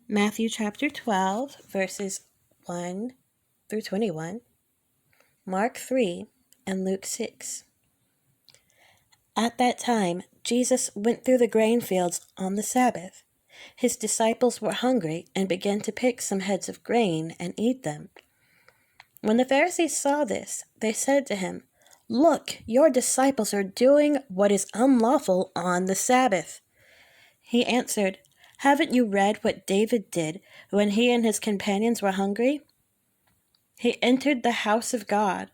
Matthew chapter 12, verses 1 through 21, Mark 3, and Luke 6. At that time, Jesus went through the grain fields on the Sabbath. His disciples were hungry and began to pick some heads of grain and eat them. When the Pharisees saw this, they said to him, "Look, your disciples are doing what is unlawful on the Sabbath." He answered, "Haven't you read what David did when he and his companions were hungry? He entered the house of God,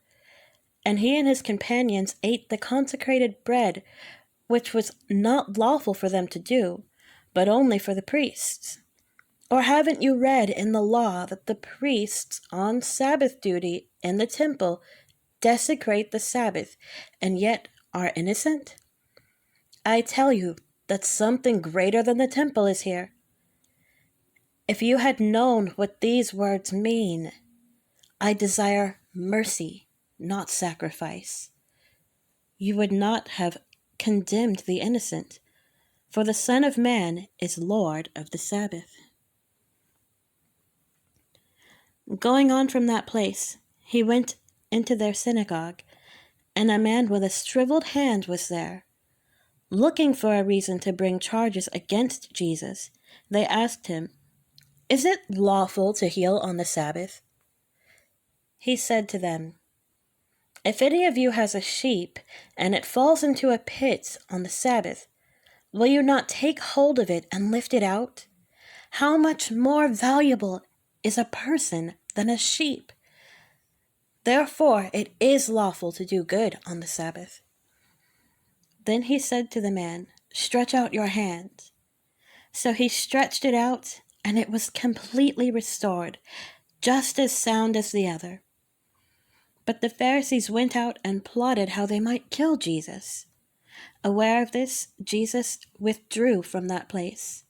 and he and his companions ate the consecrated bread, which was not lawful for them to do, but only for the priests. Or haven't you read in the law that the priests on Sabbath duty in the temple desecrate the Sabbath and yet are innocent? I tell you that something greater than the temple is here. If you had known what these words mean, 'I desire mercy, not sacrifice,' you would not have condemned the innocent, for the Son of Man is Lord of the Sabbath." Going on from that place, he went into their synagogue, and a man with a shriveled hand was there. Looking for a reason to bring charges against Jesus, they asked him, "Is it lawful to heal on the Sabbath?" He said to them, "If any of you has a sheep, and it falls into a pit on the Sabbath, will you not take hold of it and lift it out? How much more valuable is a person than a sheep? Therefore it is lawful to do good on the Sabbath." Then he said to the man, "Stretch out your hand." So he stretched it out, and it was completely restored, just as sound as the other. But the Pharisees went out and plotted how they might kill Jesus. Aware of this, Jesus withdrew from that place.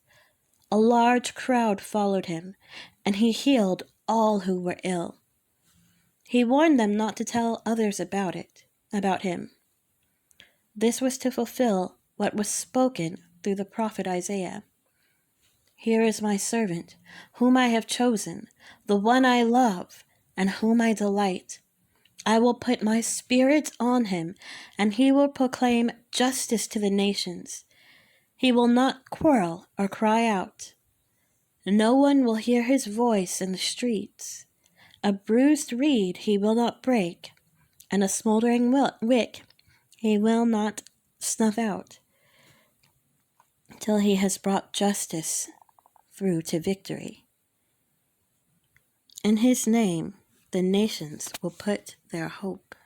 A large crowd followed him, and he healed all who were ill. He warned them not to tell others about him. This was to fulfill what was spoken through the prophet Isaiah. "Here is my servant, whom I have chosen, the one I love, and whom I delight. I will put my spirit on him, and he will proclaim justice to the nations. He will not quarrel or cry out. No one will hear his voice in the streets. A bruised reed he will not break, and a smoldering wick he will not snuff out, till he has brought justice through to victory. In his name the nations will put their hope."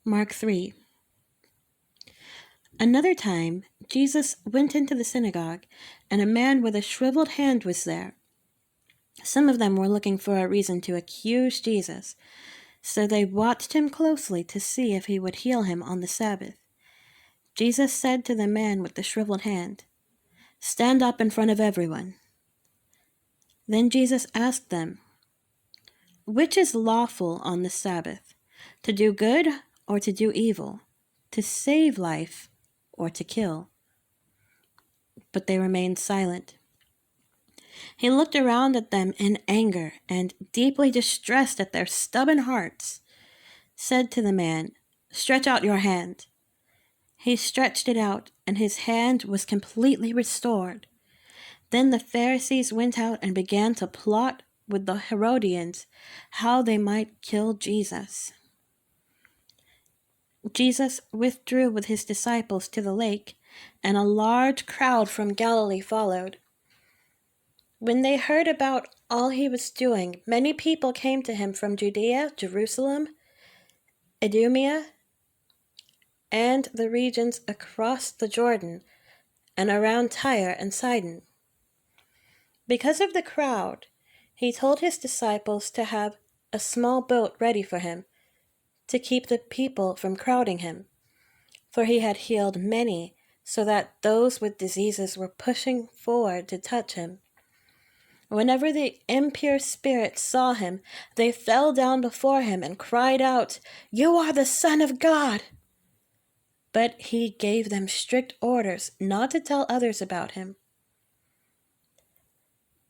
Mark 3. Another time, Jesus went into the synagogue, and a man with a shriveled hand was there. Some of them were looking for a reason to accuse Jesus, so they watched him closely to see if he would heal him on the Sabbath. Jesus said to the man with the shriveled hand, "Stand up in front of everyone." Then Jesus asked them, "Which is lawful on the Sabbath, to do good or to do evil, to save life or to kill?" But they remained silent. He looked around at them in anger and, deeply distressed at their stubborn hearts, said to the man, "Stretch out your hand." He stretched it out, and his hand was completely restored. Then the Pharisees went out and began to plot with the Herodians how they might kill Jesus. Jesus withdrew with his disciples to the lake, and a large crowd from Galilee followed. When they heard about all he was doing, many people came to him from Judea, Jerusalem, Idumea, and the regions across the Jordan, and around Tyre and Sidon. Because of the crowd, he told his disciples to have a small boat ready for him, to keep the people from crowding him, for he had healed many, so that those with diseases were pushing forward to touch him. Whenever the impure spirits saw him, they fell down before him and cried out, "You are the Son of God!" but he gave them strict orders not to tell others about him.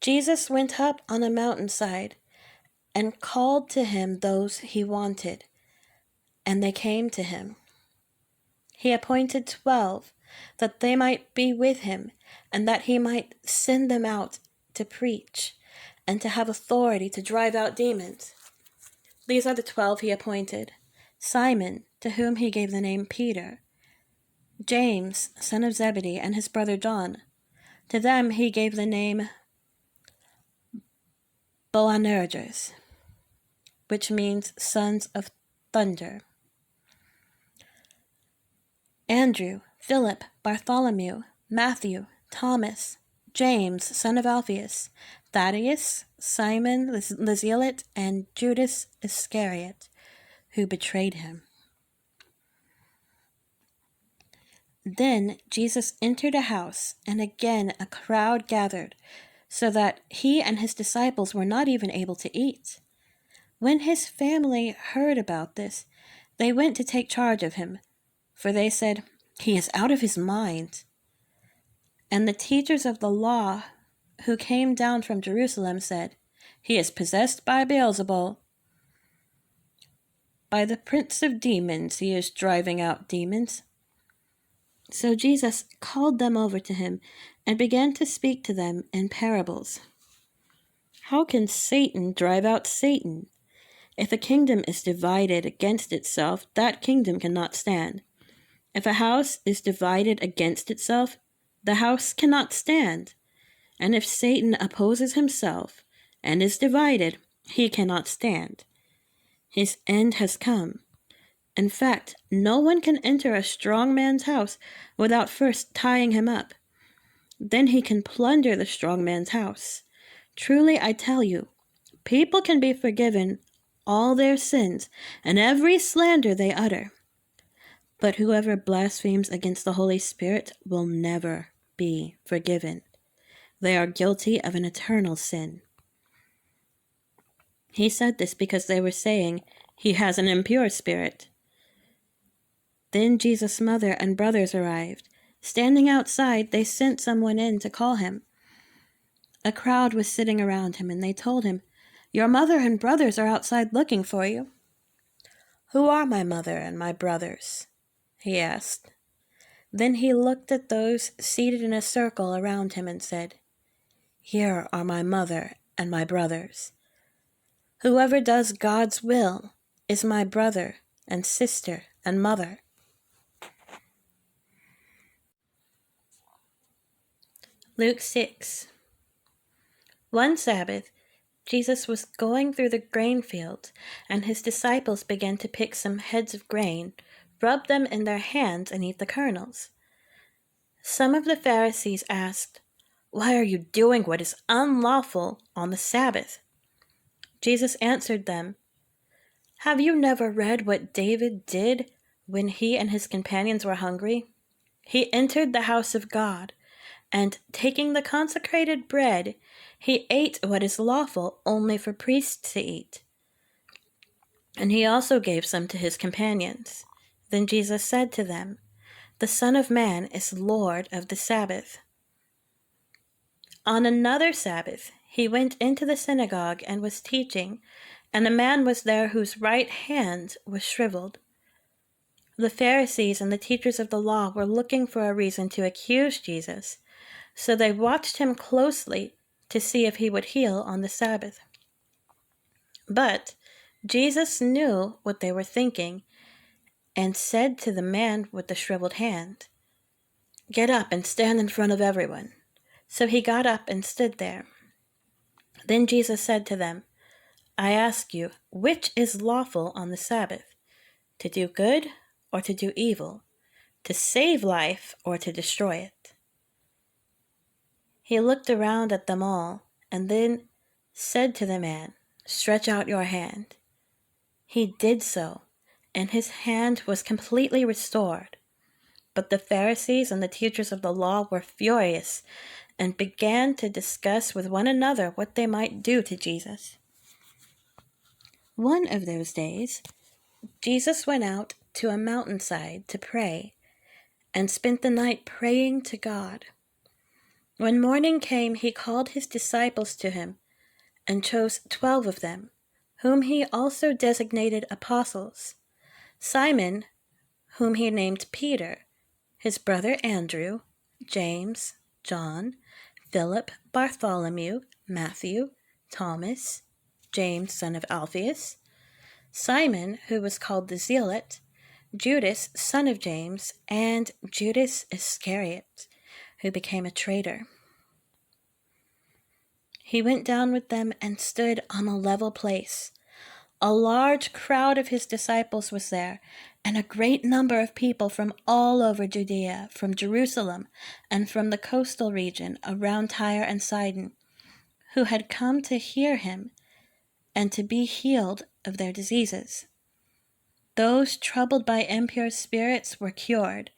Jesus went up on a mountainside and called to him those he wanted, and they came to him. He appointed 12, that they might be with him, and that he might send them out to preach, and to have authority to drive out demons. These are the 12 he appointed: Simon, to whom he gave the name Peter; James, son of Zebedee, and his brother John. To them he gave the name Boanerges, which means sons of thunder; Andrew, Philip, Bartholomew, Matthew, Thomas, James, son of Alphaeus, Thaddeus, Simon the Zealot, and Judas Iscariot, who betrayed him. Then Jesus entered a house, and again a crowd gathered, so that he and his disciples were not even able to eat. When his family heard about this, they went to take charge of him, for they said, "He is out of his mind." And the teachers of the law who came down from Jerusalem said, "He is possessed by Beelzebul. By the prince of demons he is driving out demons." So Jesus called them over to him and began to speak to them in parables. "How can Satan drive out Satan? If a kingdom is divided against itself, that kingdom cannot stand. If a house is divided against itself, the house cannot stand. And if Satan opposes himself and is divided, he cannot stand. His end has come. In fact, no one can enter a strong man's house without first tying him up. Then he can plunder the strong man's house. Truly, I tell you, people can be forgiven all their sins and every slander they utter. But whoever blasphemes against the Holy Spirit will never be forgiven. They are guilty of an eternal sin." He said this because they were saying, "He has an impure spirit." Then Jesus' mother and brothers arrived. Standing outside, they sent someone in to call him. A crowd was sitting around him, and they told him, "Your mother and brothers are outside looking for you." "Who are my mother and my brothers?" he asked. Then he looked at those seated in a circle around him and said, "Here are my mother and my brothers. Whoever does God's will is my brother and sister and mother." Luke 6. One Sabbath, Jesus was going through the grain fields, and his disciples began to pick some heads of grain, rub them in their hands, and eat the kernels. Some of the Pharisees asked, "Why are you doing what is unlawful on the Sabbath?" Jesus answered them, "Have you never read what David did when he and his companions were hungry? He entered the house of God, and taking the consecrated bread, he ate what is lawful only for priests to eat. And he also gave some to his companions. Then Jesus said to them, 'The Son of Man is Lord of the Sabbath.'" On another Sabbath, he went into the synagogue and was teaching, and a man was there whose right hand was shriveled. The Pharisees and the teachers of the law were looking for a reason to accuse Jesus, so they watched him closely to see if he would heal on the Sabbath. But Jesus knew what they were thinking and said to the man with the shriveled hand, "Get up and stand in front of everyone." So he got up and stood there. Then Jesus said to them, "I ask you, which is lawful on the Sabbath, to do good or to do evil, to save life or to destroy it?" He looked around at them all and then said to the man, "Stretch out your hand." He did so, and his hand was completely restored. But the Pharisees and the teachers of the law were furious and began to discuss with one another what they might do to Jesus. One of those days, Jesus went out to a mountainside to pray, and spent the night praying to God. When morning came, he called his disciples to him and chose 12 of them, whom he also designated apostles: Simon, whom he named Peter, his brother Andrew, James, John, Philip, Bartholomew, Matthew, Thomas, James son of Alphaeus, Simon, who was called the Zealot, Judas son of James, and Judas Iscariot, who became a traitor. He went down with them and stood on a level place. A large crowd of his disciples was there, and a great number of people from all over Judea, from Jerusalem, and from the coastal region around Tyre and Sidon, who had come to hear him and to be healed of their diseases. Those troubled by impure spirits were cured,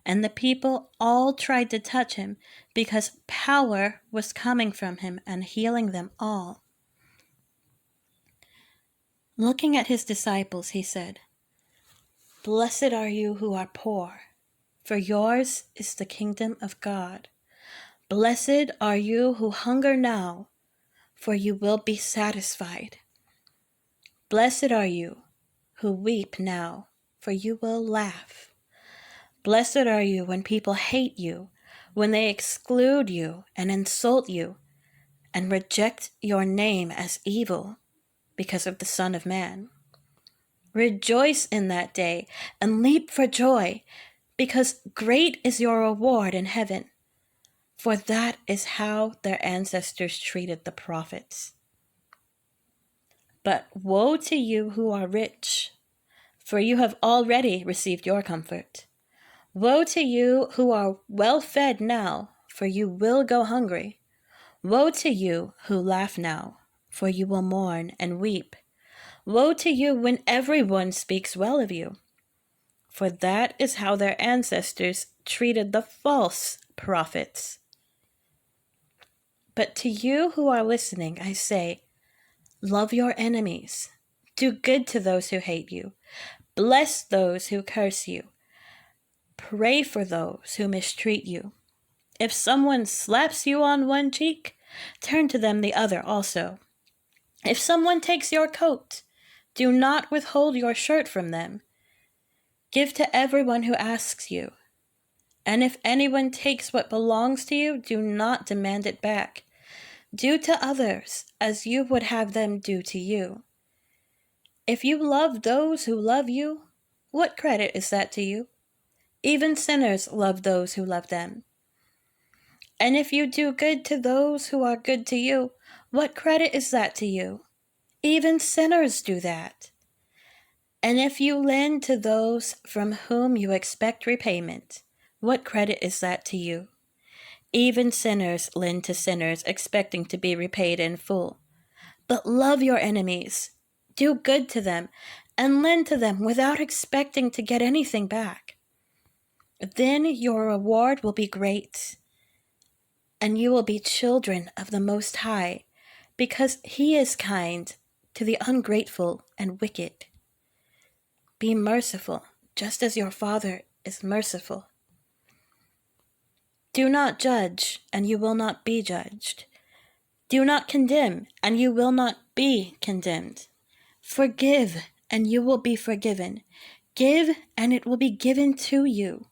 and the people all tried to touch him, because power was coming from him and healing them all. Looking at his disciples, he said, "Blessed are you who are poor, for yours is the kingdom of God. Blessed are you who hunger now, for you will be satisfied. Blessed are you who weep now, for you will laugh. Blessed are you when people hate you, when they exclude you and insult you, and reject your name as evil because of the Son of Man. Rejoice in that day and leap for joy, because great is your reward in heaven. For that is how their ancestors treated the prophets. But woe to you who are rich, for you have already received your comfort. Woe to you who are well fed now, for you will go hungry. Woe to you who laugh now, for you will mourn and weep. Woe to you when everyone speaks well of you, for that is how their ancestors treated the false prophets. But to you who are listening, I say, love your enemies. Do good to those who hate you. Bless those who curse you. Pray for those who mistreat you. If someone slaps you on one cheek, turn to them the other also. If someone takes your coat, do not withhold your shirt from them. Give to everyone who asks you. And if anyone takes what belongs to you, do not demand it back. Do to others as you would have them do to you. If you love those who love you, what credit is that to you? Even sinners love those who love them. And if you do good to those who are good to you, what credit is that to you? Even sinners do that. And if you lend to those from whom you expect repayment, what credit is that to you? Even sinners lend to sinners, expecting to be repaid in full. But love your enemies, do good to them, and lend to them without expecting to get anything back. Then your reward will be great, and you will be children of the Most High, because He is kind to the ungrateful and wicked. Be merciful, just as your Father is merciful. Do not judge, and you will not be judged. Do not condemn, and you will not be condemned. Forgive, and you will be forgiven. Give, and it will be given to you.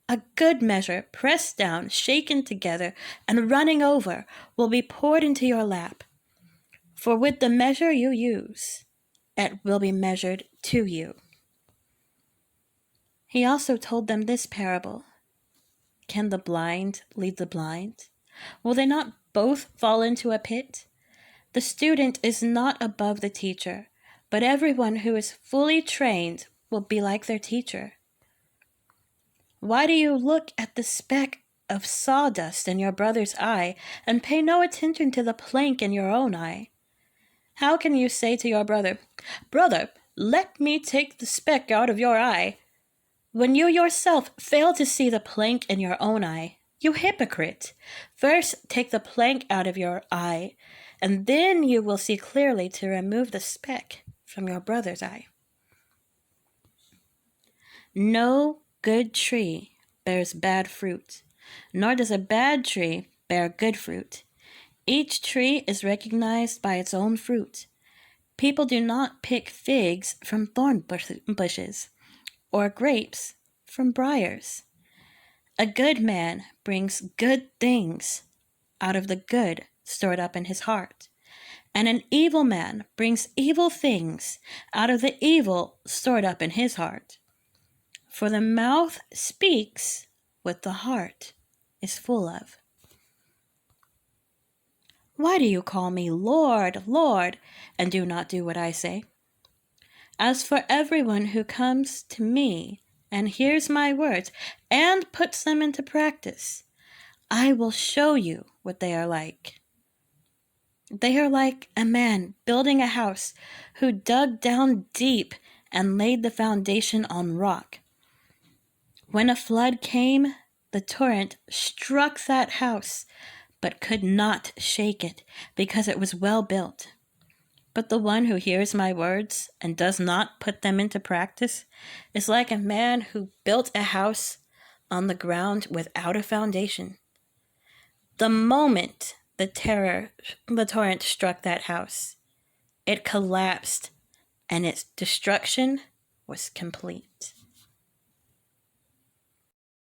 A good measure, pressed down, shaken together, and running over, will be poured into your lap. For with the measure you use, it will be measured to you. He also told them this parable. Can the blind lead the blind? Will they not both fall into a pit? The student is not above the teacher, but everyone who is fully trained will be like their teacher. Why do you look at the speck of sawdust in your brother's eye and pay no attention to the plank in your own eye? How can you say to your brother, "Brother, let me take the speck out of your eye," when you yourself fail to see the plank in your own eye? You hypocrite! First take the plank out of your eye, and then you will see clearly to remove the speck from your brother's eye. No good tree bears bad fruit, nor does a bad tree bear good fruit. Each tree is recognized by its own fruit. People do not pick figs from thorn bushes, or grapes from briars. A good man brings good things out of the good stored up in his heart, and an evil man brings evil things out of the evil stored up in his heart. For the mouth speaks what the heart is full of. Why do you call me Lord, Lord, and do not do what I say? As for everyone who comes to me and hears my words and puts them into practice, I will show you what they are like. They are like a man building a house who dug down deep and laid the foundation on rock. When a flood came, the torrent struck that house, but could not shake it because it was well built. But the one who hears my words and does not put them into practice is like a man who built a house on the ground without a foundation. The moment the torrent struck that house, it collapsed, and its destruction was complete.